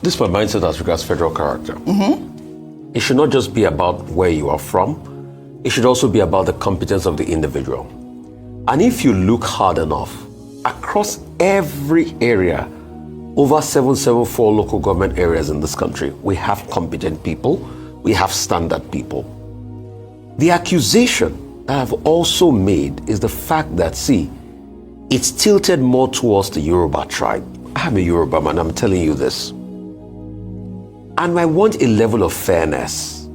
This is my mindset as regards federal character. It should not just be about where you are from. It should also be about the competence of the individual. And if you look hard enough, across every area, over 774 local government areas in this country, we have competent people, we have standard people. The accusation that I've also made is the fact that, see, it's tilted more towards the Yoruba tribe. I'm a Yoruba man, I'm telling you this. And I want a level of fairness.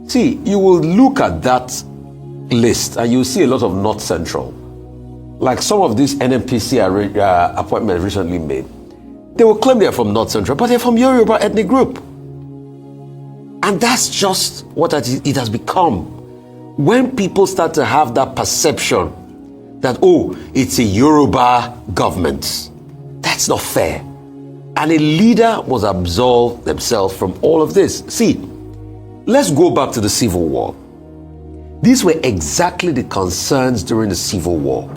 See, you will look at that list and you'll see a lot of North Central. Like some of these NNPC appointments recently made. They will claim they're from North Central, but they're from Yoruba ethnic group. And that's just what it has become. When people start to have that perception that, oh, it's a Yoruba government, that's not fair. And a leader must absolve themselves from all of this. See, let's go back to the Civil War. These were exactly the concerns during the Civil War.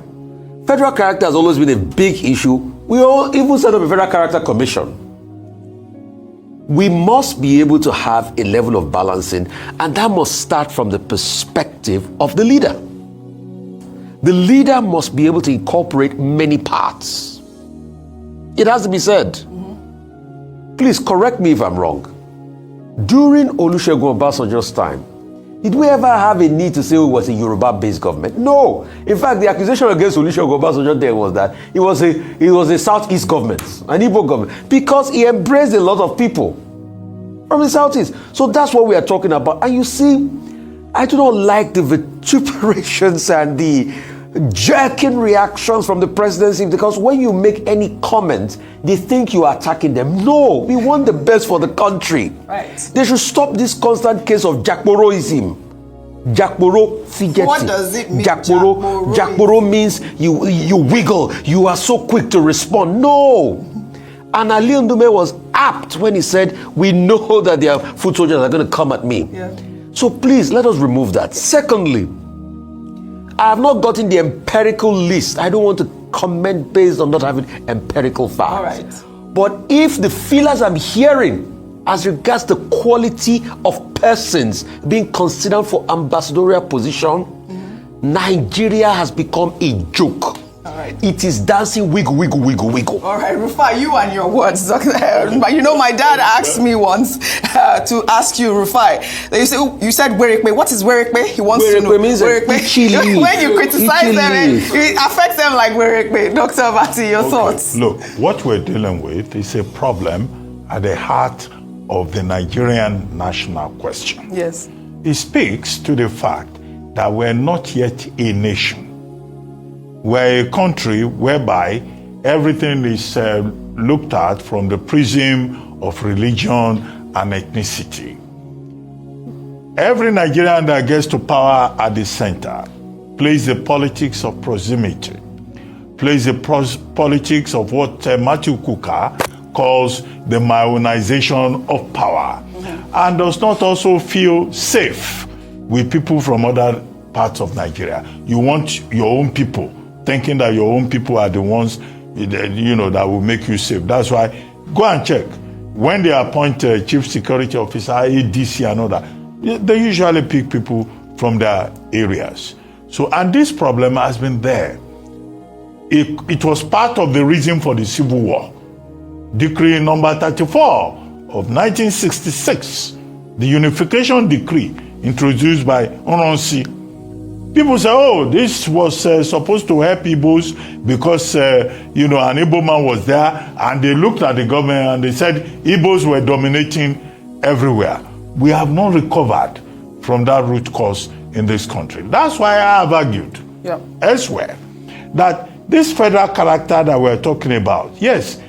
Federal character has always been a big issue. We all even set up a Federal Character Commission. We must be able to have a level of balancing, and that must start from the perspective of the leader. The leader must be able to incorporate many parts. It has to be said. Please correct me if I'm wrong. During Olusegun Obasanjo's time, did we ever have a need to say it was a Yoruba-based government? No. In fact, the accusation against Olusegun Obasanjo then was that it was a Southeast government, an Igbo government, because he embraced a lot of people from the Southeast. So that's what we are talking about. And you see, I do not like the vituperations and the jerking reactions from the presidency, because when you make any comment, they think you are attacking them. No, we want the best for the country. Right. They should stop this constant case of Jakboroism. Jakboro, forget What does it mean? Jakboro means you wiggle. You are so quick to respond. No. And Ali Ndume was apt when he said, we know that their foot soldiers are going to come at me. Yeah. So please, let us remove that. Secondly, I have not gotten the empirical list. I don't want to comment based on not having empirical facts. All right. But if the feelers I'm hearing as regards the quality of persons being considered for ambassadorial position, Nigeria has become a joke. All right. It is dancing wiggle, wiggle, wiggle, wiggle. All right, Rufai, you and your words. But you know, my dad asked me once to ask you, Rufai. You said Werekpe. What is Werekpe? He wants to know. Werekpe means Werekpe. When you criticize them, it affects them like Werekpe. Dr. Abati, your thoughts? Look, what we're dealing with is a problem at the heart of the Nigerian national question. Yes. It speaks to the fact that we're not yet a nation. We're a country whereby everything is looked at from the prism of religion and ethnicity. Every Nigerian that gets to power at the center plays the politics of proximity, plays the politics of what Matthew Kuka calls the Maronization of power, and does not also feel safe with people from other parts of Nigeria. You want your own people, thinking that your own people are the ones that will make you safe. That's why, go and check. When they appoint a chief security officer, ADC and all that, they usually pick people from their areas. So, and this problem has been there. It was part of the reason for the Civil War. Decree number 34 of 1966, the unification decree introduced by Oronsi. People say, oh, this was supposed to help Igbos because, an Igbo man was there, and they looked at the government and they said Igbos were dominating everywhere. We have not recovered from that root cause in this country. That's why I have argued elsewhere that this federal character that we're talking about, yes,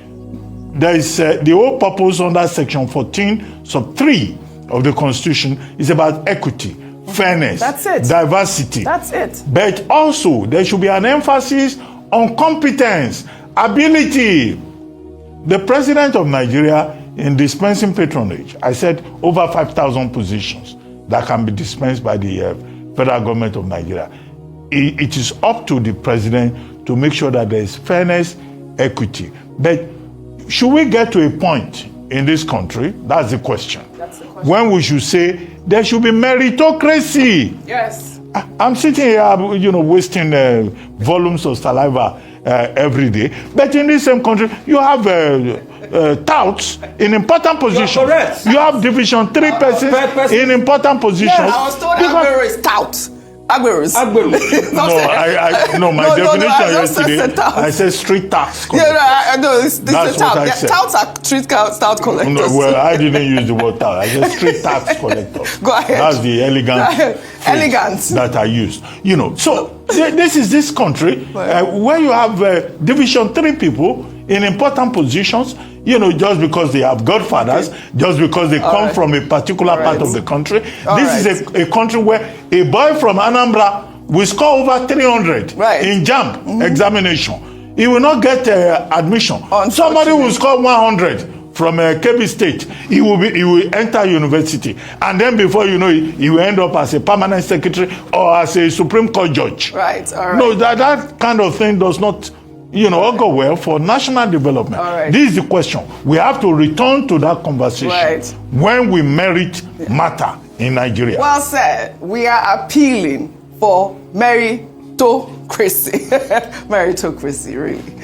there is the whole purpose under Section 14, sub 3 of the Constitution is about equity, fairness, that's it. Diversity. That's it. But also, there should be an emphasis on competence, ability. The president of Nigeria, in dispensing patronage, I said over 5,000 positions that can be dispensed by the federal government of Nigeria. It is up to the president to make sure that there is fairness, equity. But should we get to a point in this country? That's the question. That's the question. When we should say there should be meritocracy. Yes. I'm sitting here, wasting volumes of saliva every day. But in this same country, you have touts in important positions. Correct. You have Division 3 persons in important positions. Yeah, I was told Agbero is tout. Agberos. No, my definition I just said yesterday, tout. I said street tax. Yeah, no, this That's is a tout. what I Yeah, said. touts are street tout collectors. No, well, I didn't use the word tax. I said street tax collector. Go ahead. That's the elegant phrase Elegant. that I used. So this is this country where you have Division 3 people in important positions, just because they have godfathers, just because they come from a particular part of the country. This is a country where a boy from Anambra will score over 300 in JAMB examination. He will not get admission. Somebody will score 100 from Kebbi State. He will enter university. And then before you know it, he will end up as a permanent secretary or as a Supreme Court judge. Right, all right. No, that kind of thing does not go well for national development. Right. This is the question. We have to return to that conversation when we merit matter in Nigeria. Well said. We are appealing for meritocracy. Meritocracy, really.